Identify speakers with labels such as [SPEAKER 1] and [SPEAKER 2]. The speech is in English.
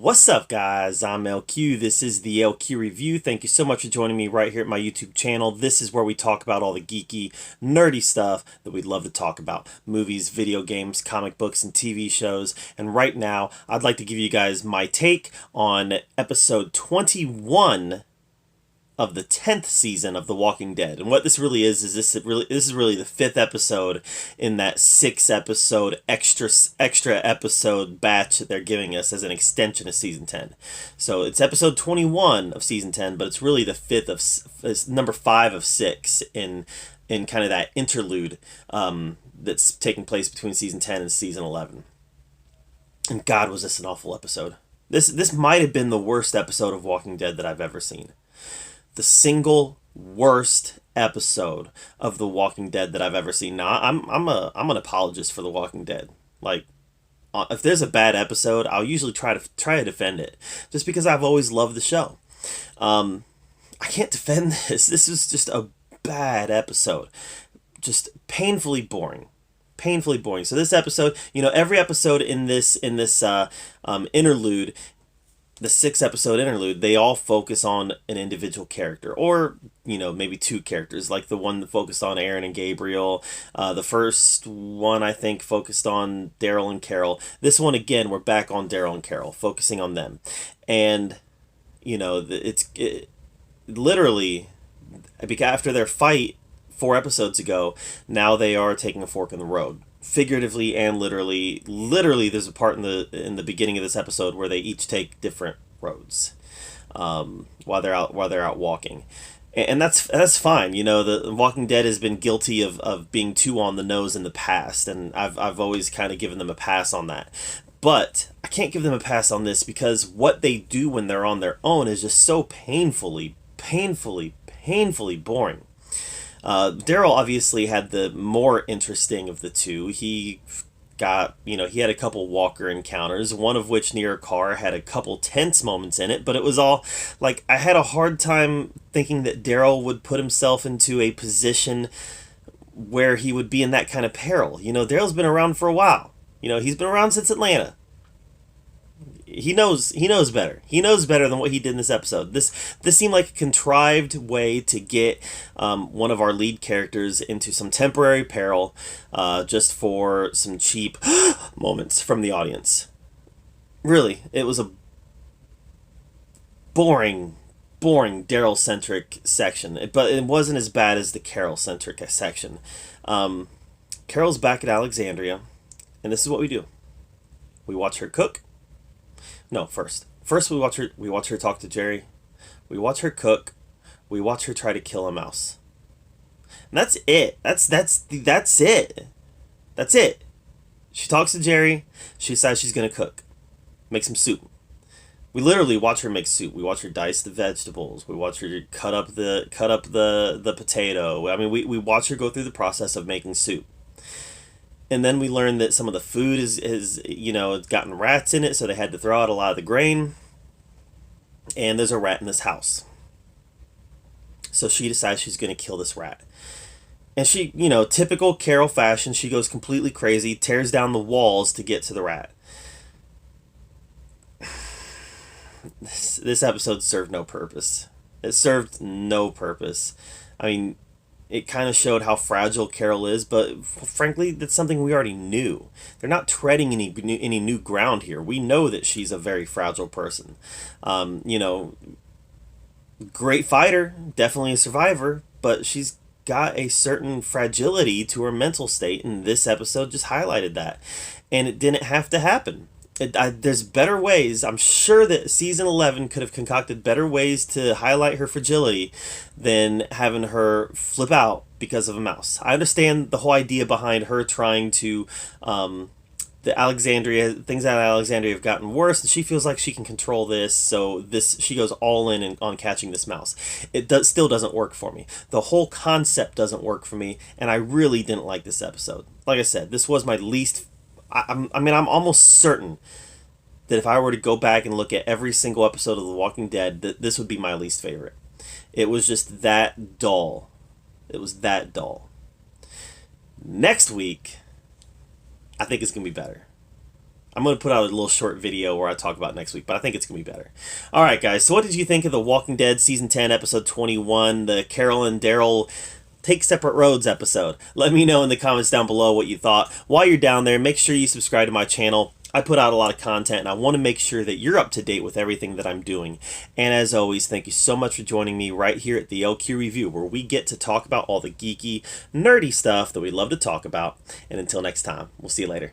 [SPEAKER 1] What's up, guys? I'm LQ. This is the LQ Review. Thank you so much for joining me right here at my YouTube channel. This is where we talk about all the geeky, nerdy stuff that we'd love to talk about. Movies, video games, comic books, and TV shows. And right now, I'd like to give you guys my take on episode 21 of the 10th season of The Walking Dead. And what this really is this is really the 5th episode in that 6-episode extra episode batch that they're giving us as an extension of season 10. So it's episode 21 of season 10, but it's really the 5th it's number 5 of 6 in kind of that interlude that's taking place between season 10 and season 11. And God, was this an awful episode. This might have been the worst episode of Walking Dead that I've ever seen. The single worst episode of The Walking Dead that I've ever seen. Now, I'm an apologist for The Walking Dead. Like, if there's a bad episode, I'll usually try to defend it, just because I've always loved the show. I can't defend this. This is just a bad episode, just painfully boring. Painfully boring. So this episode, every episode in this interlude, the 6-episode interlude, they all focus on an individual character, or maybe two characters, like the one that focused on Aaron and Gabriel. The first one, I think, focused on Daryl and Carol. This one, again, we're back on Daryl and Carol, focusing on them. And literally, after their fight 4 episodes ago, now they are taking a fork in the road, figuratively and literally. There's a part in the beginning of this episode where they each take different roads while they're out walking, and that's fine. The Walking Dead has been guilty of being too on the nose in the past, and I've always kind of given them a pass on that. But I can't give them a pass on this, because what they do when they're on their own is just so painfully boring. Daryl obviously had the more interesting of the two. He had a couple walker encounters, one of which near a car had a couple tense moments in it, but it was all like, I had a hard time thinking that Daryl would put himself into a position where he would be in that kind of peril. Daryl's been around for a while. He's been around since Atlanta. He knows better. He knows better than what he did in this episode. This seemed like a contrived way to get one of our lead characters into some temporary peril, just for some cheap moments from the audience. Really, it was a boring Daryl-centric section, but it wasn't as bad as the Carol-centric section. Carol's back at Alexandria, and this is what we do. We watch her cook. No, first we watch her talk to Jerry. We watch her cook. We watch her try to kill a mouse. And that's it. That's it. That's it. She talks to Jerry. She decides she's gonna cook. Make some soup. We literally watch her make soup. We watch her dice the vegetables. We watch her cut up the potato. I mean, we watch her go through the process of making soup. And then we learned that some of the food it's gotten rats in it, so they had to throw out a lot of the grain. And there's a rat in this house. So she decides she's going to kill this rat. And she, typical Carol fashion, she goes completely crazy, tears down the walls to get to the rat. This episode served no purpose. It served no purpose. I mean, it kind of showed how fragile Carol is, but frankly, that's something we already knew. They're not treading any new ground here. We know that she's a very fragile person. Great fighter, definitely a survivor, but she's got a certain fragility to her mental state, and this episode just highlighted that. And it didn't have to happen. There's better ways. I'm sure that season 11 could have concocted better ways to highlight her fragility than having her flip out because of a mouse. I understand the whole idea behind her trying to things out of Alexandria have gotten worse, and she feels like she can control this, so she goes all in on catching this mouse. Still doesn't work for me. The whole concept doesn't work for me, and I really didn't like this episode. Like I said, this was my least. I'm almost certain that if I were to go back and look at every single episode of The Walking Dead, that this would be my least favorite. It was just that dull. It was that dull. Next week, I think it's going to be better. I'm going to put out a little short video where I talk about next week, but I think it's going to be better. All right, guys. So what did you think of The Walking Dead Season 10, Episode 21, the Carol and Daryl Take Separate Roads episode? Let me know in the comments down below what you thought. While you're down there, make sure you subscribe to my channel. I put out a lot of content, and I want to make sure that you're up to date with everything that I'm doing. And as always, thank you so much for joining me right here at the LQ Review, where we get to talk about all the geeky, nerdy stuff that we love to talk about. And until next time, we'll see you later.